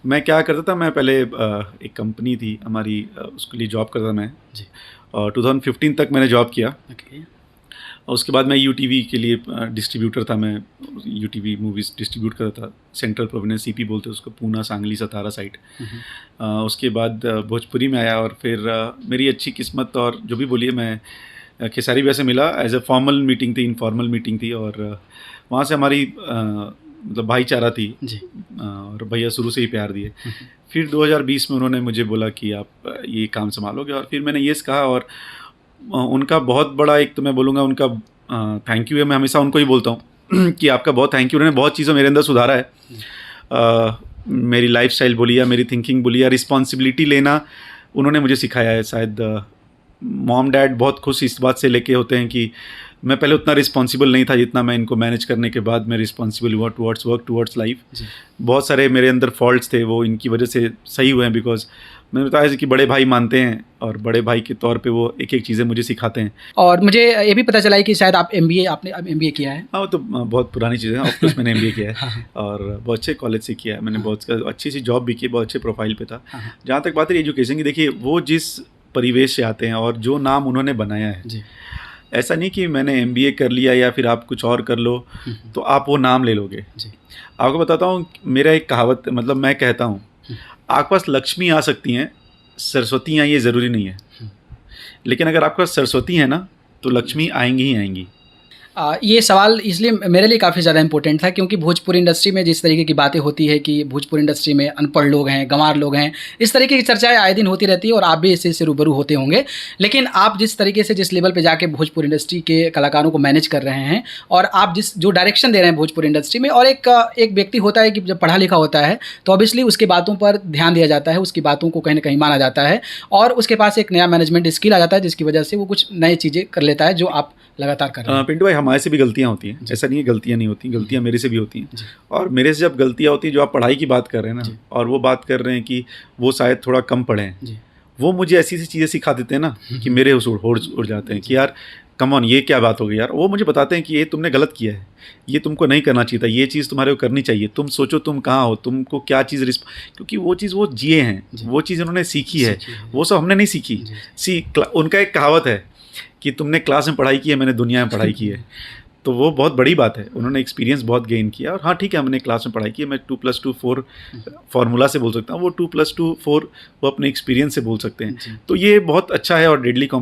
मैं क्या करता था, मैं पहले एक कंपनी थी हमारी, उसके लिए जॉब करता था मैं जी। और 2015 तक मैंने जॉब किया। ओके। और उसके बाद मैं यूटीवी के लिए डिस्ट्रीब्यूटर था। मैं यूटीवी मूवीज़ डिस्ट्रीब्यूट करता था, सेंट्रल प्रोविडेंस सीपी बोलते हैं उसको, पूना, सांगली, सतारा साइड। उसके बाद भोजपुरी में आया और फिर मेरी अच्छी किस्मत और जो भी बोलिए, मैं खेसारी भैया से मिला। एज ए फॉर्मल मीटिंग थी, इनफॉर्मल मीटिंग थी और वहाँ से हमारी मतलब भाईचारा थी। जी। और भैया शुरू से ही प्यार दिए। फिर 2020 में उन्होंने मुझे बोला कि आप ये काम संभालोगे, और फिर मैंने येस कहा। और उनका बहुत बड़ा, एक तो मैं बोलूँगा उनका थैंक यू है, मैं हमेशा उनको ही बोलता हूँ कि आपका बहुत थैंक यू। उन्होंने बहुत चीज़ें मेरे अंदर सुधारा है। मेरी लाइफस्टाइल बोलिए या मेरी थिंकिंग बोलिए या रिस्पॉन्सिबिलिटी लेना उन्होंने मुझे सिखाया है। शायद मॉम डैड बहुत खुश इस बात से लेके होते हैं कि मैं पहले उतना रिस्पॉन्सिबल नहीं था जितना मैं इनको मैनेज करने के बाद मैं रिस्पॉन्सिबल हुआ टुवर्ड्स वर्क, टुवर्ड्स लाइफ। बहुत सारे मेरे अंदर फॉल्ट्स थे, वो इनकी वजह से सही हुए हैं। बिकॉज मैंने बताया कि बड़े भाई मानते हैं और बड़े भाई के तौर पे वो एक एक चीज़ें मुझे सिखाते हैं। और मुझे ये भी पता चला है कि शायद आप आपने एमबीए किया है। हाँ, वो तो बहुत पुरानी चीज़ है। ऑफकोर्स मैंने एमबीए किया है और बहुत अच्छे कॉलेज से किया है। मैंने बहुत अच्छी सी जॉब भी की, बहुत अच्छे प्रोफाइल पे था। जहाँ तक बात है एजुकेशन की, देखिए वो जिस परिवेश से आते हैं और जो नाम उन्होंने बनाया है जी। ऐसा नहीं कि मैंने एमबीए कर लिया या फिर आप कुछ और कर लो तो आप वो नाम ले लोगे। जी। आपको बताता हूँ, मेरा एक कहावत, मतलब मैं कहता हूँ, आपके पास लक्ष्मी आ सकती हैं, सरस्वती आई ये ज़रूरी नहीं है। लेकिन अगर आपके पास सरस्वती है ना तो लक्ष्मी आएंगी ही आएंगी। ये सवाल इसलिए मेरे लिए काफ़ी ज़्यादा इंपॉर्टेंट था क्योंकि भोजपुरी इंडस्ट्री में जिस तरीके की बातें होती है कि भोजपुरी इंडस्ट्री में अनपढ़ लोग हैं, गंवार लोग हैं, इस तरीके की चर्चाएं आए दिन होती रहती है और आप भी इससे रूबरू होते होंगे। लेकिन आप जिस तरीके से, जिस लेवल पे जाके भोजपुरी इंडस्ट्री के कलाकारों को मैनेज कर रहे हैं और आप जो डायरेक्शन दे रहे हैं भोजपुरी इंडस्ट्री में, और एक व्यक्ति होता है कि जब पढ़ा लिखा होता है तो ऑब्वियसली उसकी बातों पर ध्यान दिया जाता है, उसकी बातों को कहीं ना कहीं माना जाता है और उसके पास एक नया मैनेजमेंट स्किल आ जाता है जिसकी वजह से वो कुछ नई चीज़ें कर लेता है जो आप लगातार कर रहे हैं। पिंटू भाई, हमारे से भी गलतियाँ होती हैं, ऐसा नहीं है गलतियाँ नहीं होती, गलतियाँ मेरे से भी होती हैं। और मेरे से जब गलतियाँ होती हैं, जो आप पढ़ाई की बात कर रहे हैं ना, और वो बात कर रहे हैं कि वो शायद थोड़ा कम पढ़े हैं, वो मुझे ऐसी सी चीज़ें सिखा देते हैं ना कि मेरे उड़ जाते हैं कि यार कम ऑन, ये क्या बात हो गई यार। वो मुझे बताते हैं कि ये तुमने गलत किया है, ये तुमको नहीं करना चाहिए था, ये चीज़ तुम्हारे को करनी चाहिए, तुम सोचो तुम कहाँ हो, तुमको क्या चीज़ क्योंकि वो चीज़ वो जिए हैं, वो चीज़ उन्होंने सीखी है, वो सब हमने नहीं सीखी। उनका एक कहावत है कि तुमने क्लास में पढ़ाई की है, मैंने दुनिया में पढ़ाई की है। तो वो बहुत बड़ी बात है, उन्होंने एक्सपीरियंस बहुत गेन किया। और हाँ ठीक है, हमने क्लास में पढ़ाई की है, मैं 2+2 4 फार्मूला से बोल सकता हूँ, वो 2+2 4 वो अपने एक्सपीरियंस से बोल सकते हैं। तो ये बहुत अच्छा है और डेडली कॉम्बिनेशन